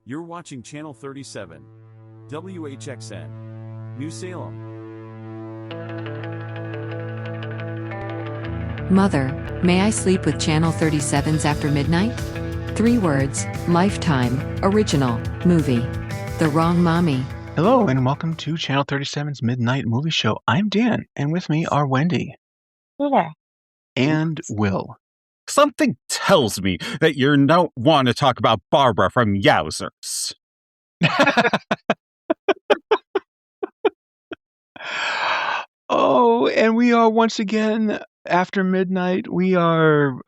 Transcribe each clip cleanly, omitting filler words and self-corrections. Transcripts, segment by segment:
You're watching Channel 37, WHXN, New Salem. Mother, may I sleep with Channel 37's After Midnight? 3 words, Lifetime, original, movie. The Wrong Mommy. Hello, and welcome to Channel 37's Midnight Movie Show. I'm Dan, and with me are Wendy. Hello. And Will. Something tells me that you don't want to talk about Barbara from Yowzers. Oh, and we are once again after midnight. We are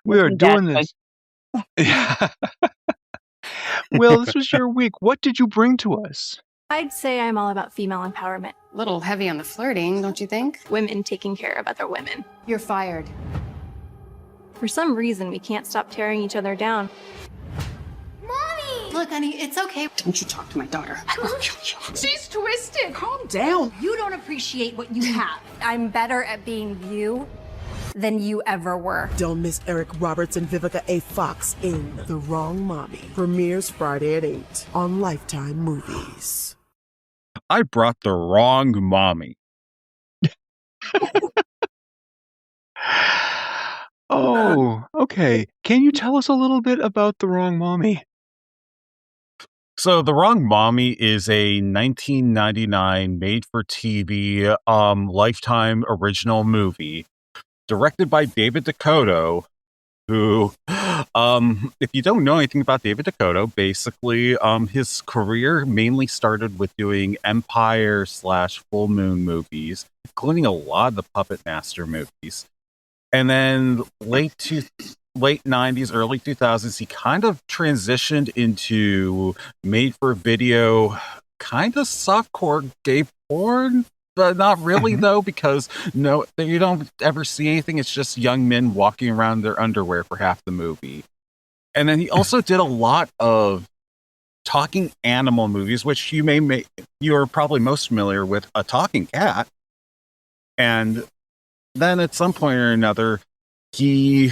doing this. Yeah. Will, this was your week. What did you bring to us? I'd say I'm all about female empowerment. A little heavy on the flirting, don't you think? Women taking care of other women. You're fired. For some reason, we can't stop tearing each other down. Mommy! Look, honey, it's okay. Don't you talk to my daughter. I will kill you. She's twisted. Calm down. You don't appreciate what you have. I'm better at being you than you ever were. Don't miss Eric Roberts and Vivica A. Fox in The Wrong Mommy. Premieres Friday at 8 on Lifetime Movies. I brought the wrong mommy. Oh, okay. Can you tell us a little bit about The Wrong Mommy? So, The Wrong Mommy is a 1999 made-for-TV Lifetime original movie directed by David DeCoteau, who, if you don't know anything about David DeCoteau, basically, his career mainly started with doing Empire/Full Moon movies, including a lot of the Puppet Master movies. And then late 90s, early 2000s, he kind of transitioned into made-for-video, kind of softcore gay porn, but not really, though, because you don't ever see anything. It's just young men walking around in their underwear for half the movie. And then he also did a lot of talking animal movies, which you're probably most familiar with A Talking Cat. And then at some point or another, he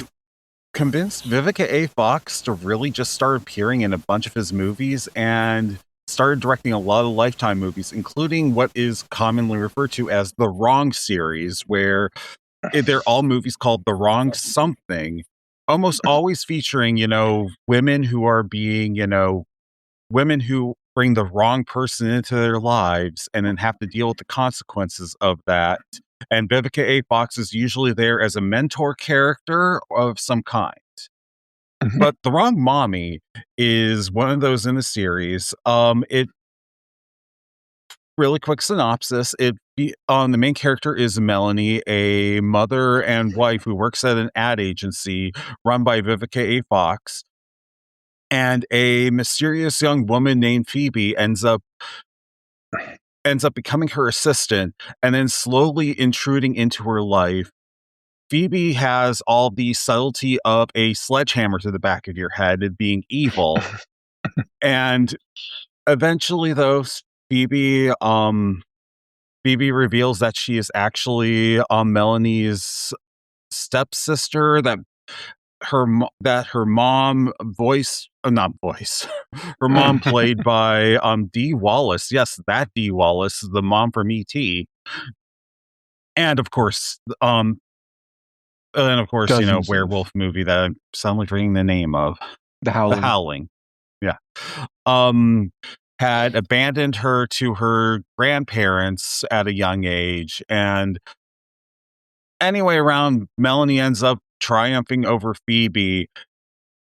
convinced Vivica A. Fox to really just start appearing in a bunch of his movies and started directing a lot of Lifetime movies, including what is commonly referred to as the Wrong series, where they're all movies called The Wrong Something, almost always featuring, women who are being, women who bring the wrong person into their lives and then have to deal with the consequences of that. And Vivica A. Fox is usually there as a mentor character of some kind. But The Wrong Mommy is one of those in the series. It really quick synopsis. The main character is Melanie, a mother and wife who works at an ad agency run by Vivica A. Fox. And a mysterious young woman named Phoebe ends up becoming her assistant and then slowly intruding into her life. Phoebe has all the subtlety of a sledgehammer to the back of your head and being evil. And eventually, though, Phoebe reveals that she is actually Melanie's stepsister, her mom her mom played by Dee Wallace. Yes, that Dee Wallace, the mom from E.T. And of course, werewolf movie that I'm suddenly forgetting the name of. The Howling. The Howling. Yeah. Had abandoned her to her grandparents at a young age. And anyway, Melanie ends up triumphing over Phoebe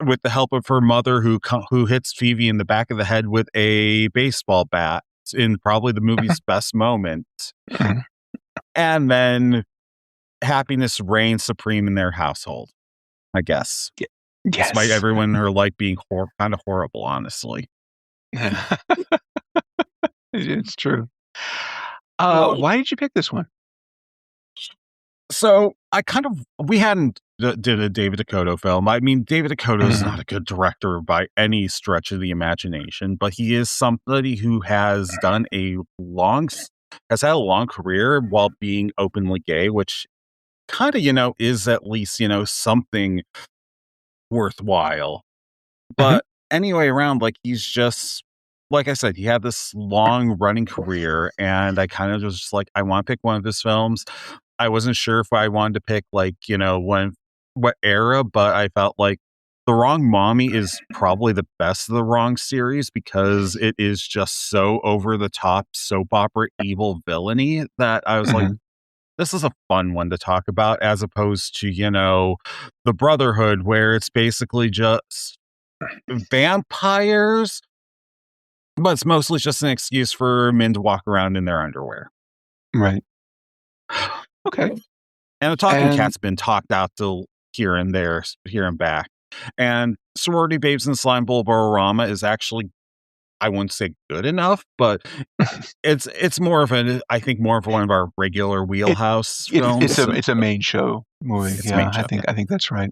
with the help of her mother, who hits Phoebe in the back of the head with a baseball bat in probably the movie's best moment. And then happiness reigns supreme in their household, I guess. Yes. Despite everyone in her life being kind of horrible, honestly. It's true. Why did you pick this one? So we hadn't did a David DeCoteau film. I mean, David DeCoteau is not a good director by any stretch of the imagination, but he is somebody who has had a long career while being openly gay, which kind of, is at least, something worthwhile. But anyway, around, like, he's just, like I said, he had this long running career, and I kind of was just like, I want to pick one of his films. I wasn't sure if I wanted to pick, like, what era, but I felt like The Wrong Mommy is probably the best of the Wrong series because it is just so over the top soap opera evil villainy that I was like, this is a fun one to talk about as opposed to, The Brotherhood, where it's basically just vampires, but it's mostly just an excuse for men to walk around in their underwear. Right. Okay. And the talking cat's been talked out to here and there, here and back. And Sorority Babes and Slime Bulborama is actually, I wouldn't say good enough, but it's more of I think more of one of our regular wheelhouse films. It's a main show movie. Yeah, I think that's right.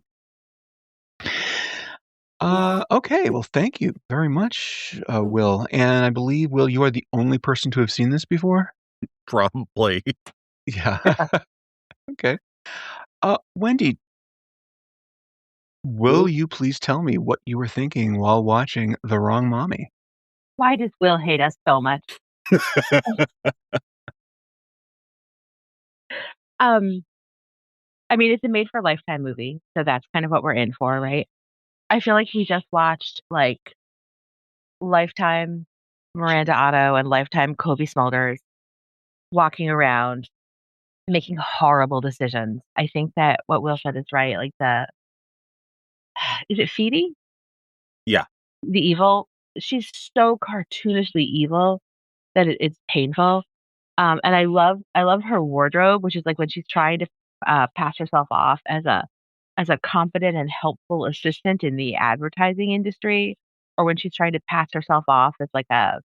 Okay, well, thank you very much, Will. And I believe, Will, you are the only person to have seen this before? Probably. Yeah. Okay. Wendy, will you please tell me what you were thinking while watching The Wrong Mommy? Why does Will hate us so much? I mean, it's a made for Lifetime movie, so that's kind of what we're in for, right? I feel like he just watched like Lifetime Miranda Otto and Lifetime Kobe Smulders walking around making horrible decisions. I think that what Will said is right. Like is it Phoebe? Yeah. The evil. She's so cartoonishly evil that it's painful. And I love her wardrobe, which is like when she's trying to pass herself off as a competent and helpful assistant in the advertising industry, or when she's trying to pass herself off as like a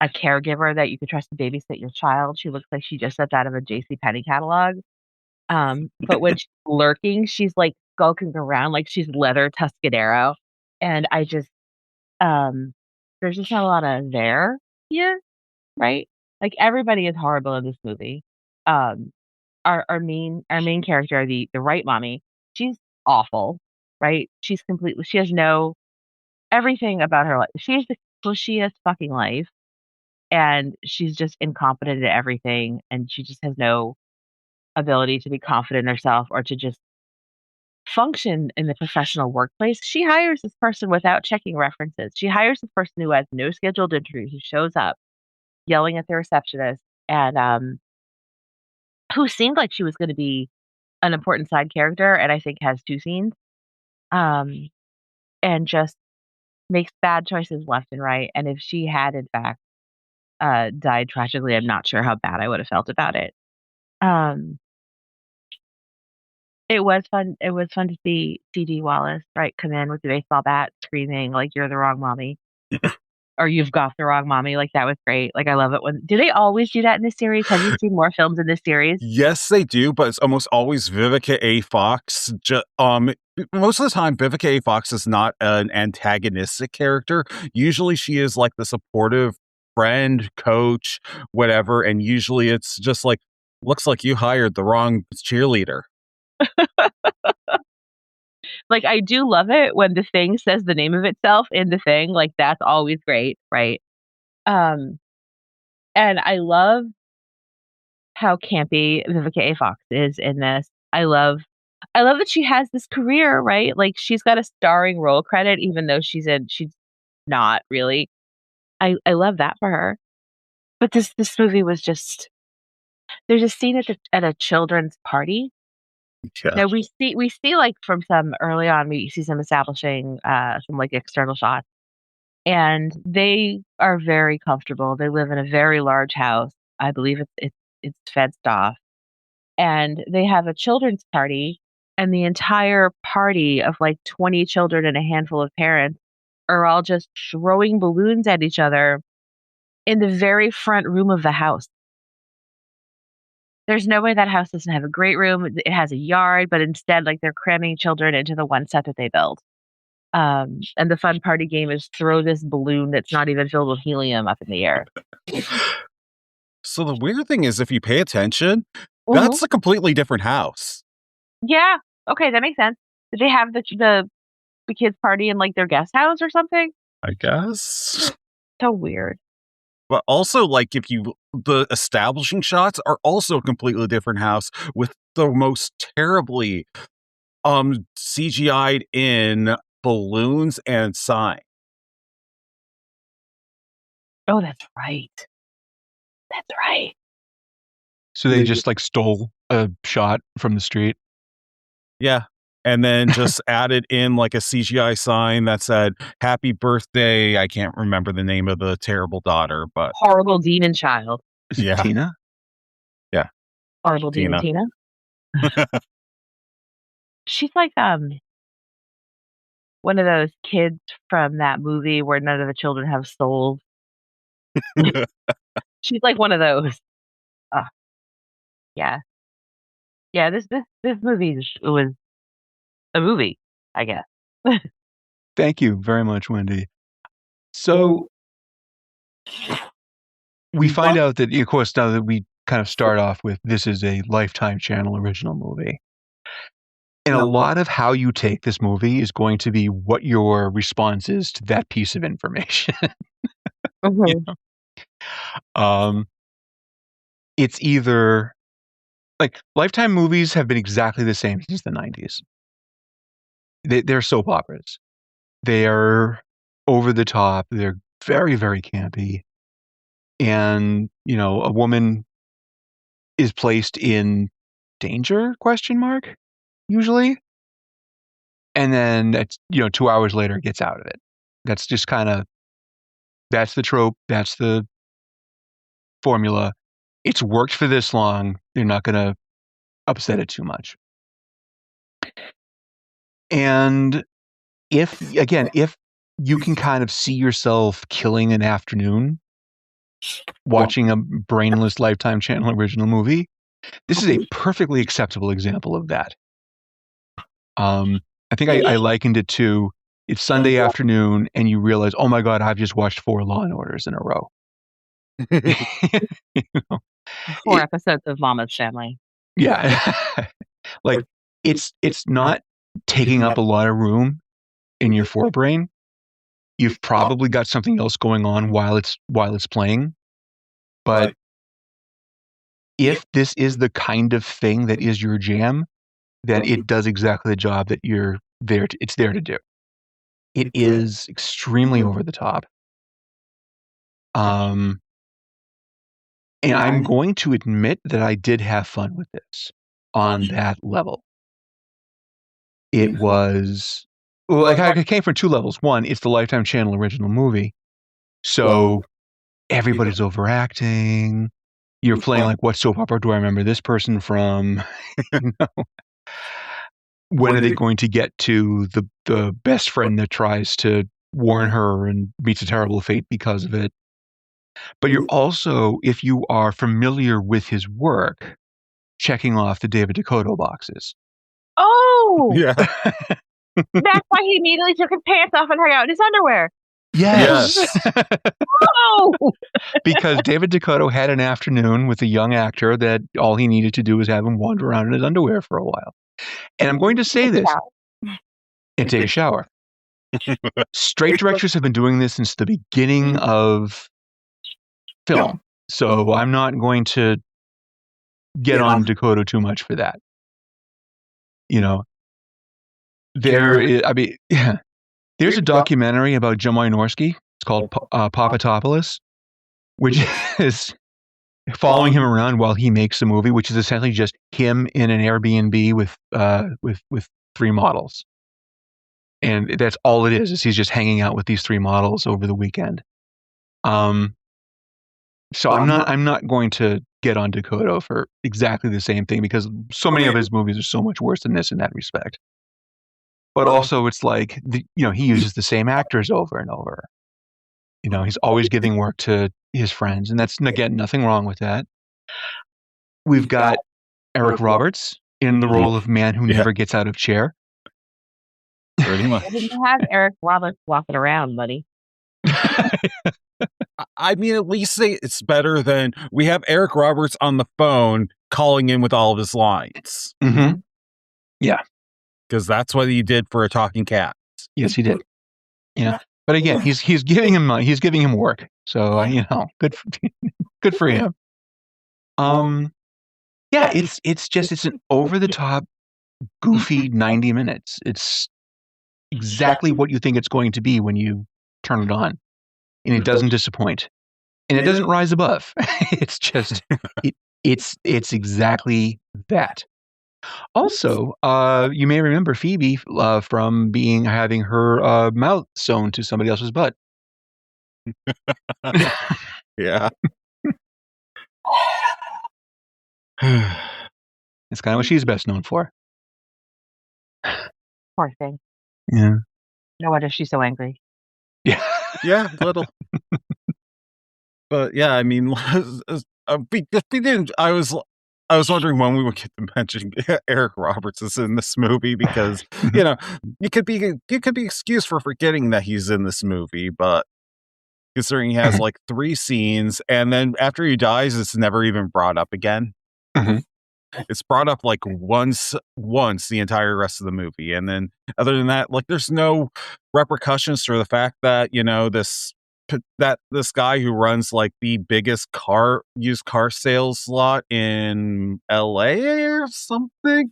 caregiver that you could trust to babysit your child. She looks like she just stepped out of a JCPenney catalog. But when she's lurking, she's like skulking around like she's Leather Tuscadero. And I just, there's just not a lot of there here, right? Like everybody is horrible in this movie. Our main character, the right mommy, she's awful, right? She has no everything about her life. She has the cushiest fucking life, and she's just incompetent at everything, and she just has no ability to be confident in herself or to just function in the professional workplace. She hires this person without checking references. She hires this person who has no scheduled interview, who shows up yelling at the receptionist, and who seemed like she was going to be an important side character, and I think has 2 scenes, and just makes bad choices left and right. And if she had in fact died tragically, I'm not sure how bad I would have felt about it. It was fun. It was fun to see C.D. Wallace, right, come in with the baseball bat, screaming like "You're the wrong mommy," or "You've got the wrong mommy." Like that was great. Like I love it when. Do they always do that in this series? Have you seen more films in this series? Yes, they do, but it's almost always Vivica A. Fox. Most of the time, Vivica A. Fox is not an antagonistic character. Usually, she is like the supportive friend, coach, whatever, and usually it's just like, looks like you hired the wrong cheerleader. Like I do love it when The Thing says the name of itself in The Thing. Like that's always great, right? And I love how campy Vivica A. Fox is in this. I love that she has this career, right? Like she's got a starring role credit, even though she's not really. I love that for her. But this movie was just. There's a scene at a children's party. Yeah. Now we see like from some early on, we see some establishing some like external shots, and they are very comfortable. They live in a very large house. I believe it's fenced off, and they have a children's party, and the entire party of like 20 children and a handful of parents are all just throwing balloons at each other in the very front room of the house. There's no way that house doesn't have a great room. It has a yard, but instead, like they're cramming children into the one set that they build. And the fun party game is throw this balloon that's not even filled with helium up in the air. So the weird thing is, if you pay attention, that's a completely different house. Yeah. Okay, that makes sense. They have the the kids party in like their guest house or something. I guess. So weird. But also, like, the establishing shots are also a completely different house with the most terribly CGI'd in balloons and sign. Oh, that's right. That's right. So they just like stole a shot from the street. Yeah. And then just added in like a CGI sign that said, "Happy birthday." I can't remember the name of the terrible daughter, but Horrible demon child. Is it Tina? Yeah. Horrible demon Tina. She's like one of those kids from that movie where none of the children have souls. She's like one of those. Yeah. Yeah, this movie was a movie, I guess. Thank you very much, Wendy. So we find out that, of course, now that we kind of start off with this is a Lifetime Channel original movie. And a lot of how you take this movie is going to be what your response is to that piece of information. You know? It's either like Lifetime movies have been exactly the same since the 90s. They're soap operas. They are over the top. They're very, very campy. And, you know, a woman is placed in danger, ? Usually. And then, 2 hours later gets out of it. That's just kind of, that's the trope. That's the formula. It's worked for this long. They're not going to upset it too much. And if you can kind of see yourself killing an afternoon watching a brainless Lifetime Channel original movie, this is a perfectly acceptable example of that. I think I likened it to, it's Sunday afternoon and you realize, oh my God, I've just watched 4 Law and Orders in a row. 4 episodes of Mama's Family. Yeah. Like it's not taking up a lot of room in your forebrain. You've probably got something else going on while it's playing. But if this is the kind of thing that is your jam, then it does exactly the job that it's there to do. It is extremely over the top. And I'm going to admit that I did have fun with this on that level. It was, like, I came from 2 levels. One, it's the Lifetime Channel original movie. So everybody's overacting. You're playing like, what soap opera do I remember this person from? When are they going to get to the best friend that tries to warn her and meets a terrible fate because of it? But you're also, if you are familiar with his work, checking off the David DeCoteau boxes. Oh! Yeah. That's why he immediately took his pants off and hung out in his underwear. Yes. Oh! Because David DeCoteau had an afternoon with a young actor that all he needed to do was have him wander around in his underwear for a while. And I'm going to say this. And take a shower. Straight directors have been doing this since the beginning of film. So I'm not going to get on DeCoteau too much for that. There's a documentary about Jim Wynorski. It's called Papatopoulos, which is following him around while he makes a movie, which is essentially just him in an Airbnb with 3 models. And that's all it is he's just hanging out with these 3 models over the weekend. So I'm not going to get on DeCoteau for exactly the same thing because so many of his movies are so much worse than this in that respect. But also it's like, he uses the same actors over and over. He's always giving work to his friends, and that's, again, nothing wrong with that. We've got Eric Roberts in the role of man who never gets out of chair. Pretty much. I didn't have Eric Roberts walking around, buddy. I mean, at least it's better than we have Eric Roberts on the phone calling in with all of his lines. Mm-hmm. Yeah. Because that's what he did for A Talking Cat. Yes, he did. Yeah, but again, he's giving him money. He's giving him work. So good good for him. Yeah, it's an over the top, goofy 90 minutes. It's exactly what you think it's going to be when you turn it on, and it doesn't disappoint, and it doesn't rise above. It's just it's exactly that. Also, you may remember Phoebe from having her mouth sewn to somebody else's butt. Yeah. It's kind of what she's best known for. Poor thing. Yeah. No wonder she's so angry. Yeah. Yeah, little. But yeah, I mean, we didn't. I was wondering when we would get to mention Eric Roberts is in this movie because you could be excused for forgetting that he's in this movie, but considering he has like 3 scenes, and then after he dies, it's never even brought up again. Mm-hmm. It's brought up like once the entire rest of the movie, and then other than that, like there's no repercussions for the fact that this guy who runs like the biggest used car sales lot in LA or something,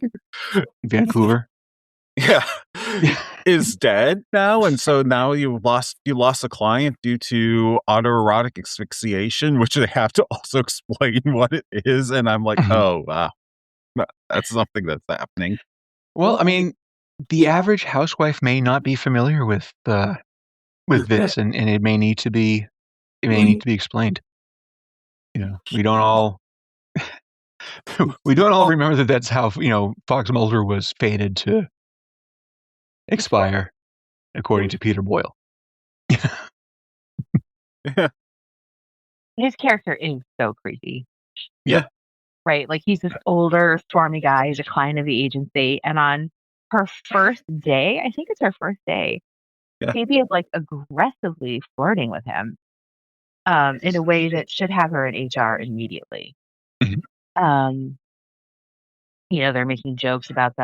Vancouver, is dead now, and so now you lost a client due to autoerotic asphyxiation, which they have to also explain what it is, and I'm like, oh wow. That's something that's happening. Well, I mean, the average housewife may not be familiar with this, and it may need to be explained. We don't all remember that that's how Fox Mulder was fated to expire, according to Peter Boyle. His character is so creepy. Yeah. Right? Like, he's this older, stormy guy. He's a client of the agency. And on her first day, I think it's her first day, Phoebe is, like, aggressively flirting with him in a way that should have her in HR immediately. Mm-hmm. They're making jokes about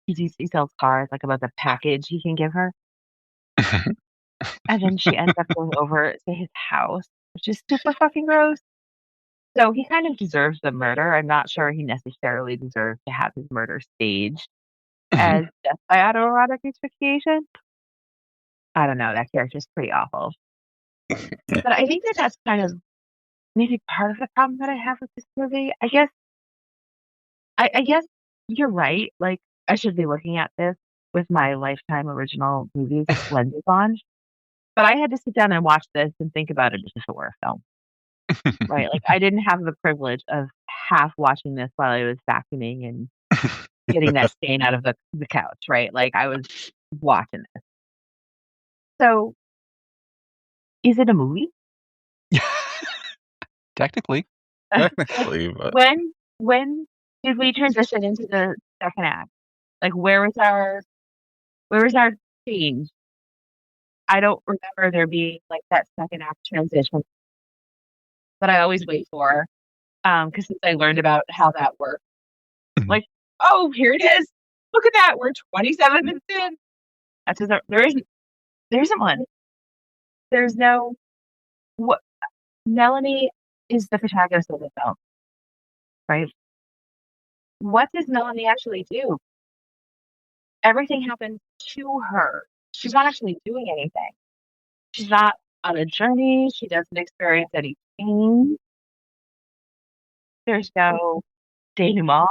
he sells cars, like, about the package he can give her. And then she ends up going over to his house, which is super fucking gross. So he kind of deserves the murder. I'm not sure he necessarily deserves to have his murder staged as death by autoerotic asphyxiation. I don't know. That character's pretty awful. But I think that's kind of maybe part of the problem that I have with this movie. I guess you're right. Like, I should be looking at this with my Lifetime original movies lenses on. But I had to sit down and watch this and think about it as a horror film. Right? Like, I didn't have the privilege of half watching this while I was vacuuming and getting that stain out of the couch, right? Like, I was watching this. So, is it a movie? Technically. Technically, but when did we transition into the second act? Like, where was our change? I don't remember there being like that second act transition that I always wait for. Because since I learned about how that works, like, oh, here it is. Look at that. We're 27 minutes in. That's just, there isn't one. There's no what. Melanie is the protagonist of the film, right? What does Melanie actually do? Everything happens to her. She's not actually doing anything. She's not on a journey. She doesn't experience any pain. There's no denouement.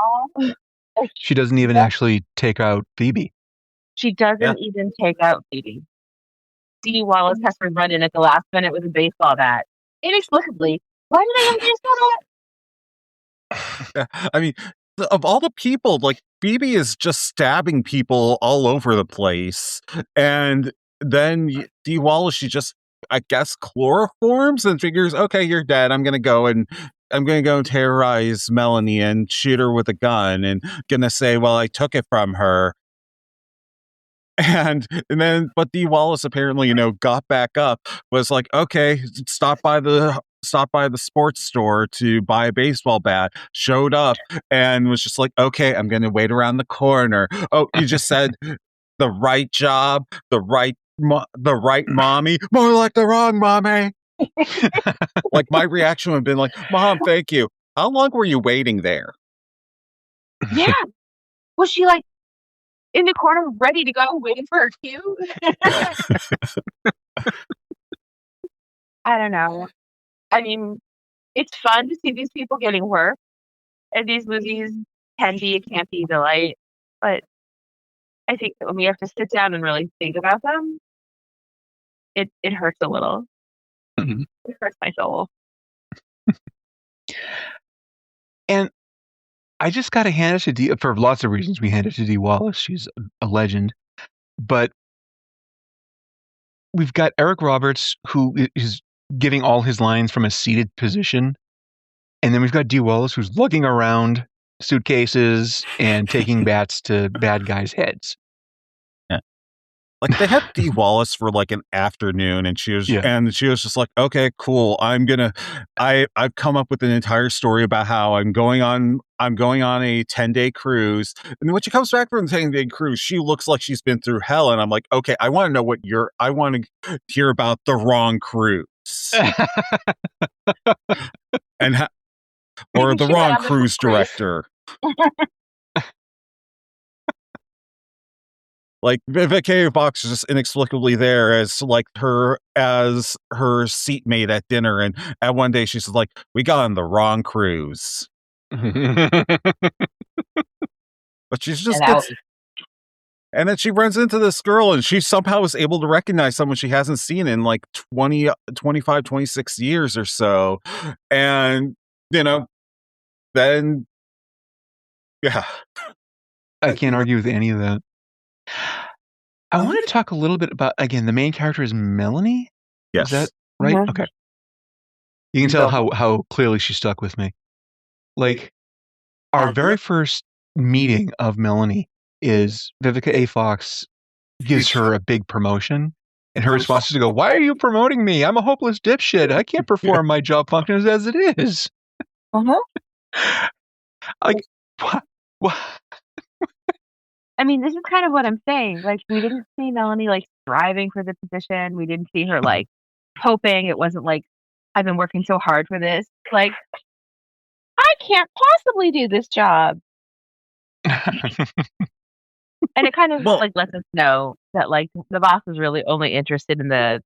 She doesn't even actually take out Phoebe. She doesn't even take out Phoebe. Dee Wallace has to run in at the last minute with a baseball bat. Inexplicably. Why do they have a baseball bat? I mean, of all the people, like, Phoebe is just stabbing people all over the place. And then Dee Wallace, she just, I guess, chloroforms and figures, okay, you're dead. I'm going to go and terrorize Melanie and shoot her with a gun and going to say, well, I took it from her. But Dee Wallace apparently, got back up, was like, okay, stop by the sports store to buy a baseball bat, showed up and was just like, okay, I'm going to wait around the corner. Oh, you just said the right job, the right mommy, more like the wrong mommy. Like my reaction would have been like, Mom, thank you. How long were you waiting there? Yeah. Was she like in the corner ready to go, waiting for her cue? I don't know. I mean, it's fun to see these people getting work, and these movies can be a campy delight, but I think that when we have to sit down and really think about them, it hurts a little. Mhm. It hurts my soul. And I just got to hand it to Dee for lots of reasons. We hand it to Dee Wallace. She's a legend. But we've got Eric Roberts, who is giving all his lines from a seated position. And then we've got Dee Wallace, who's lugging around suitcases and taking bats to bad guys' heads. Yeah. Like they had Dee Wallace for like an afternoon, and she was just like, okay, cool. I've come up with an entire story about how I'm going on a 10-day cruise. And then when she comes back from the 10-day cruise, she looks like she's been through hell. And I'm like, okay, I want to hear about the wrong cruise. And or the wrong cruise director. Like Vivica A. Fox is just inexplicably there as her seatmate at dinner, and at one day she's like, "We got on the wrong cruise," but she's just and then she runs into this girl, and she somehow is able to recognize someone she hasn't seen in like 20, 25, 26 years or so, and then yeah, I can't argue with any of that. I want to talk a little bit about, again, the main character is Melanie. Yes. Is that right? Mhm. Okay. You can tell how clearly she stuck with me. Like, our very first meeting of Melanie is Vivica A. Fox gives her a big promotion, and her response is to go, "Why are you promoting me? I'm a hopeless dipshit. I can't perform my job functions as it is." Like, what? I mean, this is kind of what I'm saying. Like, we didn't see Melanie like striving for the position. We didn't see her like hoping. It wasn't like, I've been working so hard for this. Like, I can't possibly do this job. And it kind of like lets us know that like the boss is really only interested in the,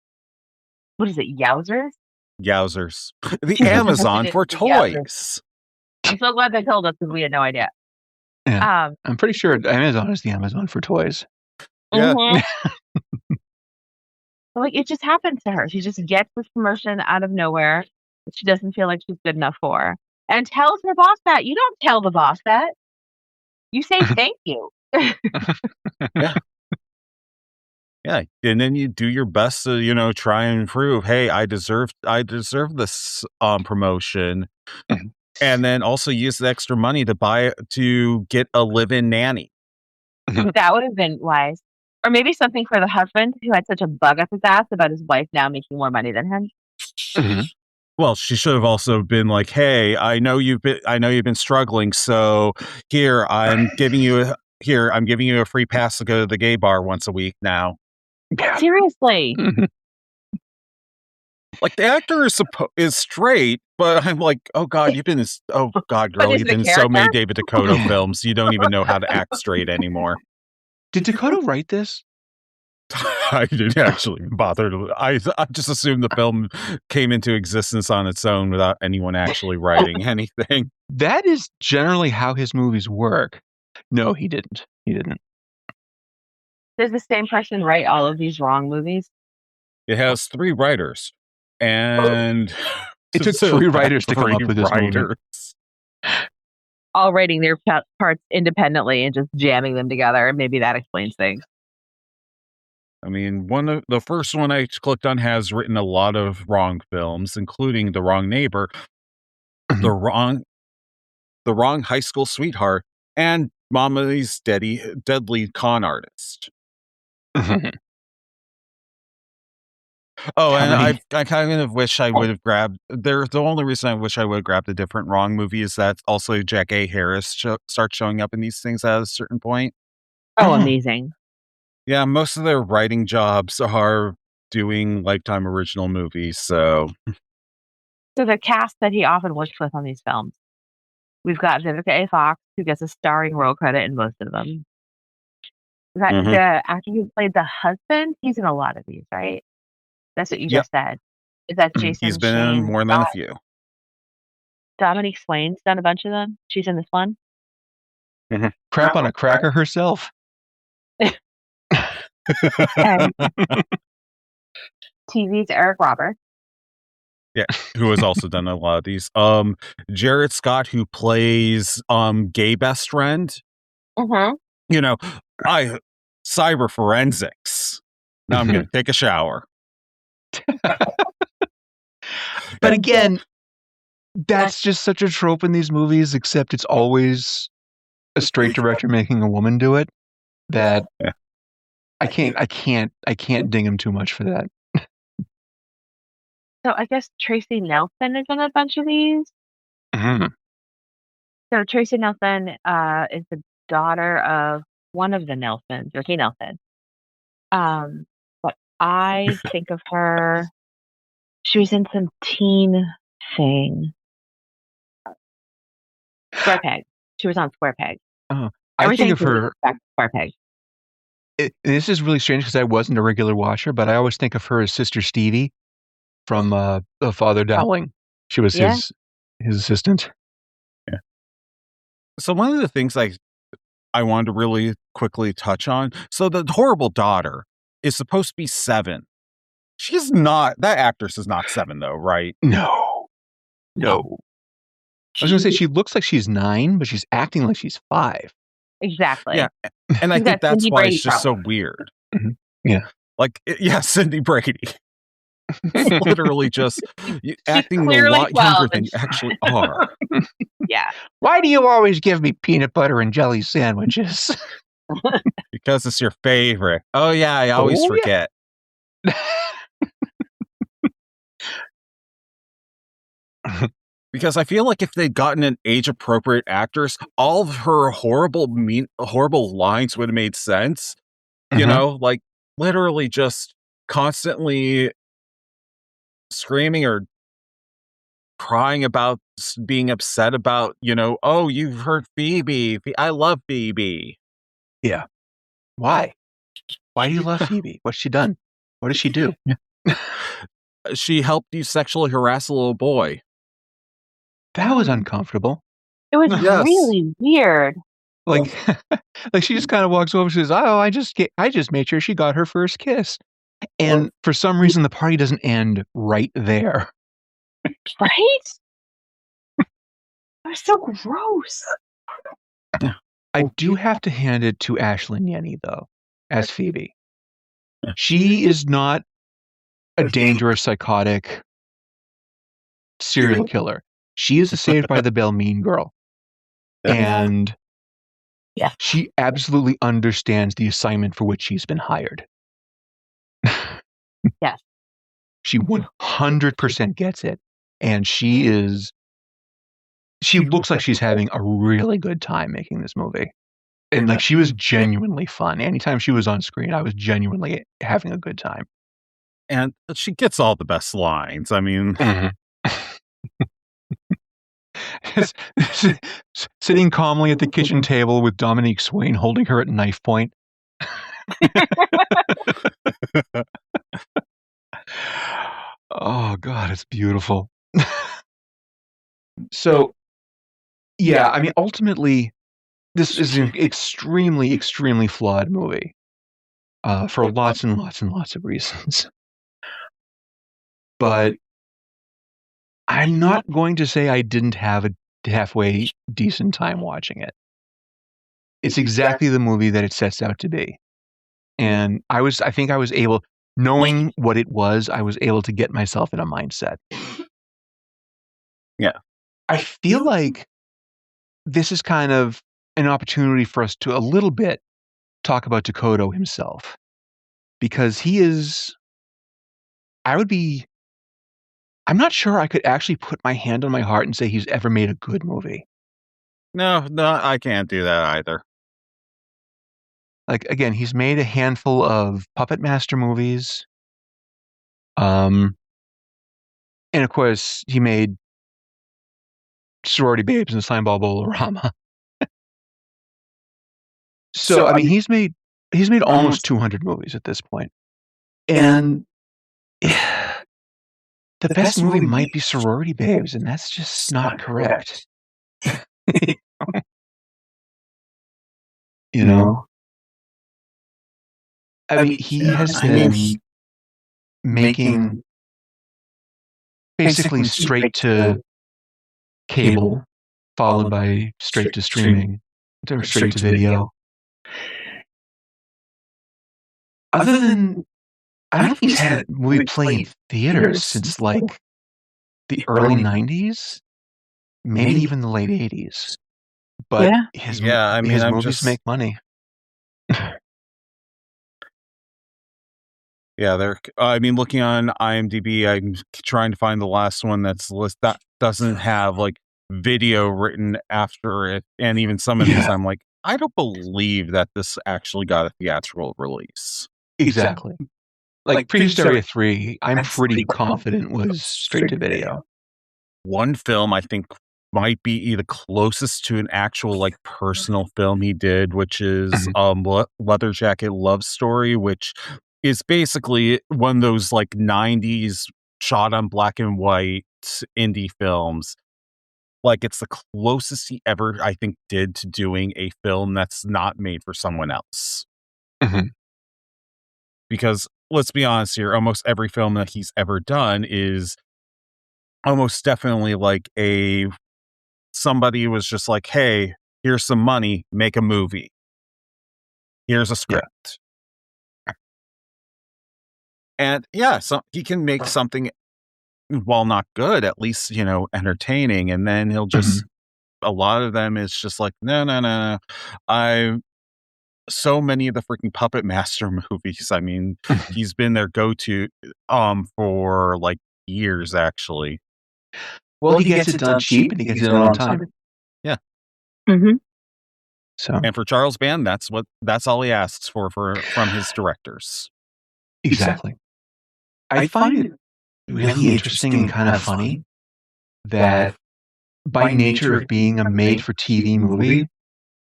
what is it, Yowzers? The Amazon for toys. I'm so glad they told us because we had no idea. Yeah. I'm pretty sure Amazon is the Amazon for toys. Yeah. Like, it just happens to her. She just gets this promotion out of nowhere that she doesn't feel like she's good enough for, and tells her boss that. You don't tell the boss that. You say thank you. Yeah. Yeah, and then you do your best to try and prove, hey, I deserve this promotion, and then also use the extra money to get a live-in nanny. That would have been wise, or maybe something for the husband who had such a bug up his ass about his wife now making more money than him. Well, she should have also been like, hey, I know you've been struggling, so here I'm giving you a free pass to go to the gay bar once a week now. Seriously. Like, the actor is straight, but I'm like, oh god, girl, you've been in so many David DeCoteau films, you don't even know how to act straight anymore. Did DeCoteau write this? I didn't actually bother to. I just assumed the film came into existence on its own without anyone actually writing anything. That is generally how his movies work. No, he didn't. Does the same person write all of these wrong movies? It has 3 writers, and it took 3 writers to come up with this movie. All writing their parts independently and just jamming them together. Maybe that explains things. I mean, the first one I clicked on has written a lot of wrong films, including The Wrong Neighbor, The Wrong High School Sweetheart, and Mama's Deadly Con Artist. Oh, and I kind of wish I would have grabbed. The only reason I wish I would have grabbed a different wrong movie is that also Jack A. Harris starts showing up in these things at a certain point. Oh, amazing! Yeah, most of their writing jobs are doing Lifetime original movies, so So the cast that he often works with on these films, we've got Vivica A. Fox, who gets a starring role credit in most of them. That Mhm. the actor who played the husband, he's in a lot of these, right? That's what you Yep. just said. Is that He's Jason been in Shane more than a Scott? few. Dominique Swain's done a bunch of them. She's in this one. Crap on a cracker herself. And TV's Eric Roberts. Yeah, who has also done a lot of these. Jared Scott, who plays gay best friend. Mm-hmm. You know, I cyber forensics. Now I'm gonna take a shower. But again, that's just such a trope in these movies, except it's always a straight director making a woman do it. That Yeah. I can't ding him too much for that. So I guess Tracy Nelson is in a bunch of these. Mhm. So Tracy Nelson is the daughter of one of the Nelsons, Ricky Nelson. But I think of her. She was in some teen thing. Square Peg. She was on Square Peg. I think Everything of her. back to Square Peg. This is really strange because I wasn't a regular watcher, but I always think of her as Sister Stevie from the Father Dowling. She was Yeah. his assistant. Yeah. So one of the things I wanted to really quickly touch on. So the horrible daughter is supposed to be 7. She's not. That actress is not 7 though, right? No. I was gonna say she looks like she's 9, but she's acting like she's 5. Exactly. Yeah, and I She's think got that's Cindy why Brady it's just so problem. weird. Yeah. Like, yeah, Cindy Brady. It's literally just acting a clearly lot 12 younger than and you actually are. Yeah. Why do you always give me peanut butter and jelly sandwiches? Because it's your favorite. Oh yeah, I always Oh, yeah. forget. Because I feel like if they'd gotten an age-appropriate actress, all of her horrible lines would have made sense. You Mhm. know, like literally just constantly screaming or crying about being upset about, oh, you've hurt Phoebe. I love Phoebe. Yeah. Why? Why do you love Phoebe? What's she done? What does she do? She helped you sexually harass a little boy. That was uncomfortable. It was Yes. really weird. Like, like she just kind of walks over and says, "Oh, I just made sure she got her first kiss," and for some reason the party doesn't end right there. Right? That was so gross. I do have to hand it to Ashlyn Yenny though, as Phoebe. She is not a dangerous, psychotic serial killer. She is a Saved by the Bell mean girl, and Yeah. she absolutely understands the assignment for which she's been hired. Yes. She 100% gets it, and she looks like she's having a really good time making this movie. And like she was genuinely fun. Anytime she was on screen, I was genuinely having a good time. And she gets all the best lines. I mean, sitting calmly at the kitchen table with Dominique Swain holding her at knife point. Oh God, it's beautiful. So, yeah, I mean, ultimately, this is an extremely, extremely flawed movie for lots and lots and lots of reasons. But I'm not going to say I didn't have a halfway decent time watching it. It's exactly the movie that it sets out to be. And I think I was able, knowing what it was, I was able to get myself in a mindset. Yeah. I feel like this is kind of an opportunity for us to a little bit talk about DeCoteau himself. Because he is, I'm not sure I could actually put my hand on my heart and say he's ever made a good movie. No, I can't do that either. Like, again, he's made a handful of Puppet Master movies. And of course, he made Sorority Babes and Slimeball Bowl-O-Rama. So, I mean, he's made almost 200 movies at this point. And the best movie might be Sorority Babes, and that's just not correct. You know? I mean, he has been making basically straight to cable, followed by straight to streaming, or straight to video. Other than, I don't think he's had a movie play in theaters since like the early 90s, maybe even the late 80s. But his movies make money. Yeah, I mean, looking on IMDb, I'm trying to find the last one that doesn't have like video written after it, and even some of these, I'm like, I don't believe that this actually got a theatrical release. Exactly. Like Prehysteria 3, I'm pretty confident was straight to video. One film I think might be the closest to an actual like personal film he did, which is Leather Jacket Love Story, which is basically one of those like 90s shot on black and white indie films. Like, it's the closest he ever, I think, did to doing a film that's not made for someone else. Mm-hmm. Because let's be honest here, almost every film that he's ever done is almost definitely like somebody was just like, hey, here's some money, make a movie. Here's a script. And so he can make something, while not good, at least, entertaining. And then he'll just, a lot of them is just like, no. So many of the freaking Puppet Master movies, I mean, he's been their go-to for like years, actually. Well, he gets it done cheap and he gets it done on time. Yeah. Mm-hmm. So, and for Charles Band, that's all he asks for from his directors. Exactly. I find it really interesting and kind of funny that by nature of being a made-for-TV movie,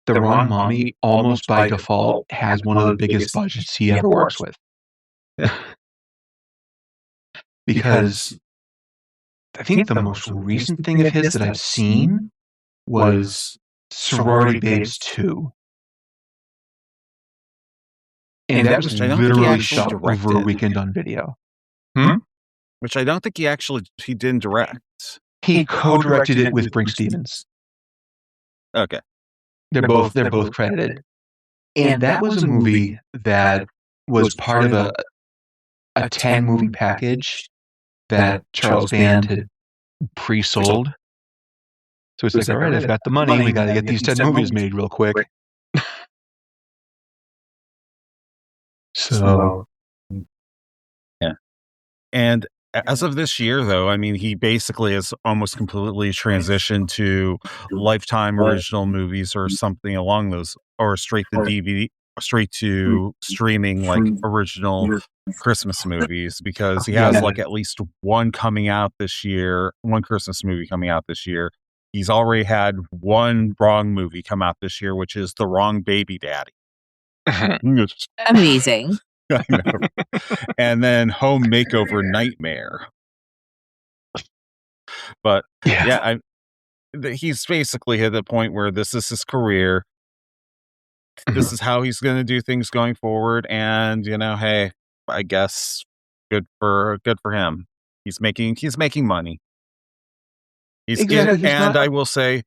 The Wrong Mommy almost by default has one of the biggest budgets he ever works with. Because I think the most recent thing of his that I've seen was Sorority Babes 2. And that was literally shot over a weekend on video. Which I don't think he didn't direct. He co-directed it with Brink Stevens. Okay. They're both credited. And that was a movie that was part of a 10-movie package that Charles Band had pre-sold. So it's like, all right, I've got the money. We got to get these 10 movies made real quick. So, yeah. And as of this year, though, I mean, he basically has almost completely transitioned to Lifetime original movies or something along those, or straight to DVD, straight to streaming, like original Christmas movies, because he has like at least one coming out this year, one Christmas movie coming out this year. He's already had one wrong movie come out this year, which is The Wrong Baby Daddy. Amazing. I know. And then Home Makeover Nightmare. But he's basically at the point where this is his career. This is how he's going to do things going forward. And hey, I guess good for him. He's making money. I will say,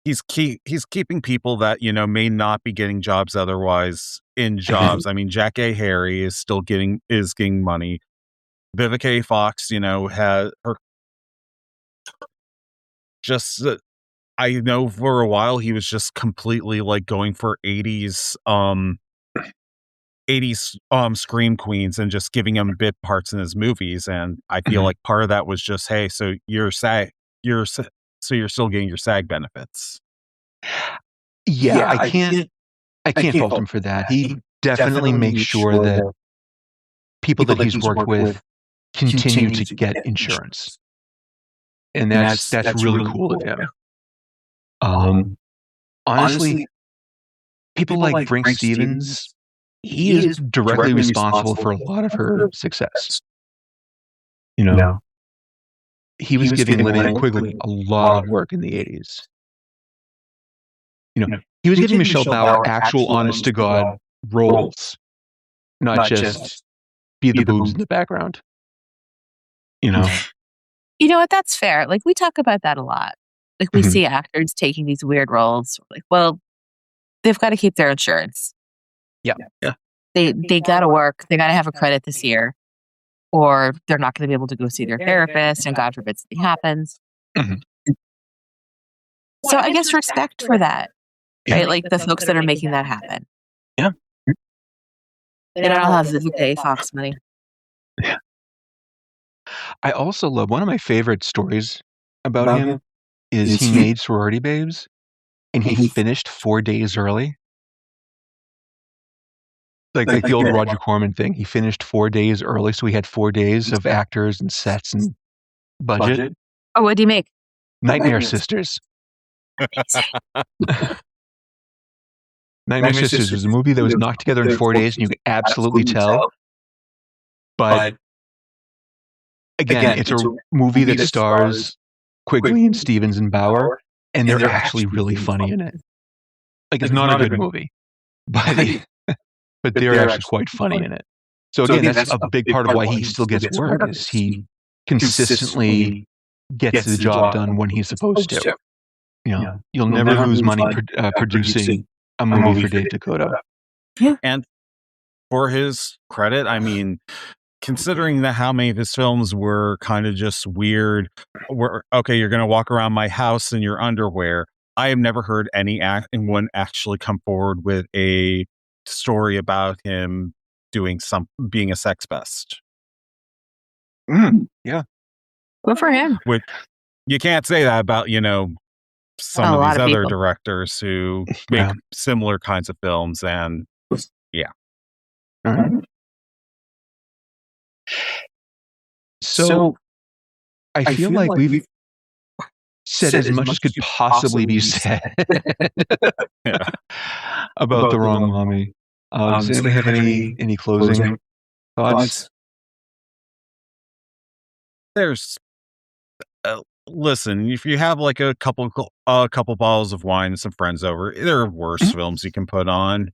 he's keeping people that may not be getting jobs otherwise in jobs. I mean, Jack A. Harry is still getting money. Vivica A. Fox, has her. Just I know for a while he was just completely like going for 80s scream queens and just giving them bit parts in his movies, and I feel like part of that was just, hey, so you're still getting your SAG benefits. Yeah, I can't I can't fault him for that. He definitely makes sure that people that he's worked with continue to get insurance. And that's really cool of him. Honestly, people like Brink Stevens, he is directly responsible for a lot of her success. You know, he was giving Linnea Quigley a lot of work in the 80s. You know, he was giving Michelle Bauer actual honest-to-God roles, not just be the boobs in the background. You know? You know what? That's fair. Like, we talk about that a lot. Like, we see actors taking these weird roles. Like, well, they've got to keep their insurance. Yeah. They got to work. They got to have a credit this year, or they're not going to be able to go see their therapist, and God forbid something happens. So I guess respect for that, right? Like the folks that are making that happen. Yeah. They don't have the pay Fox money. Yeah. I also love one of my favorite stories about him is he made Sorority Babes, and he finished 4 days early. Like the old Roger Corman thing. He finished 4 days early, so he had 4 days of actors and sets and budget. Oh, what do you make? Nightmare Sisters. Nightmare Sisters was a movie that was knocked together in 4 days, and you could absolutely tell. But again, it's a movie that stars Quigley and Stevens and Bauer, and they're actually really funny in it. Like, it's not a good movie, but they're actually quite funny in it. So again, that's a big part of why he still gets work, is he consistently gets the job done when he's supposed to. You know, you'll never lose money producing a movie for Dave DeCoteau. Yeah. And for his credit, I mean, considering that how many of his films were kind of just weird, okay, you're going to walk around my house in your underwear. I have never heard anyone actually come forward with a story about him being a sex pest. Yeah. Good for him. Which you can't say that about, some of these other directors who make similar kinds of films, and yeah. So I feel like we've said as much as could possibly be said about The Wrong Mommy. Does anybody have any closing thoughts? There's listen, if you have like a couple bottles of wine and some friends over, there are worse films you can put on.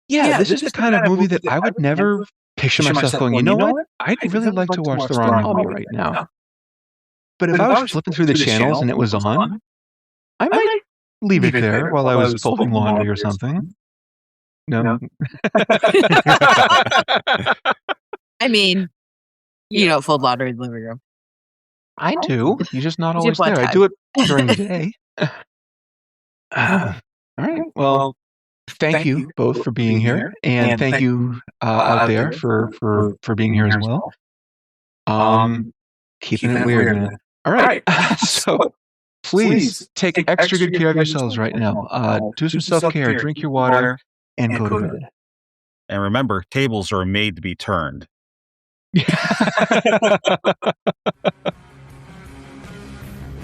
Yeah, this is the kind of movie that I would never picture myself going, you know what? I'd really like to watch The Wrong Mommy right now. But if I was flipping through the channels and it was on, I might leave it there while I was folding laundry or something. No. I mean, you don't fold laundry in the living room. I do. You're just not always there. I do it during the day. All right. Well, thank you both for being here, and thank you out there for being here as well. Keeping it weird, man. All right. So please take extra good care of yourselves right now. Do some self-care, drink your water, and go to bed. And remember, tables are made to be turned.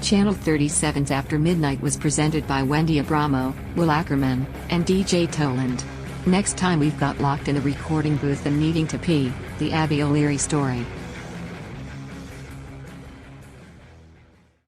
Channel 37's After Midnight was presented by Wendy Abramo, Will Ackerman, and DJ Toland. Next time we've got locked in a recording booth and needing to pee, the Abby O'Leary story.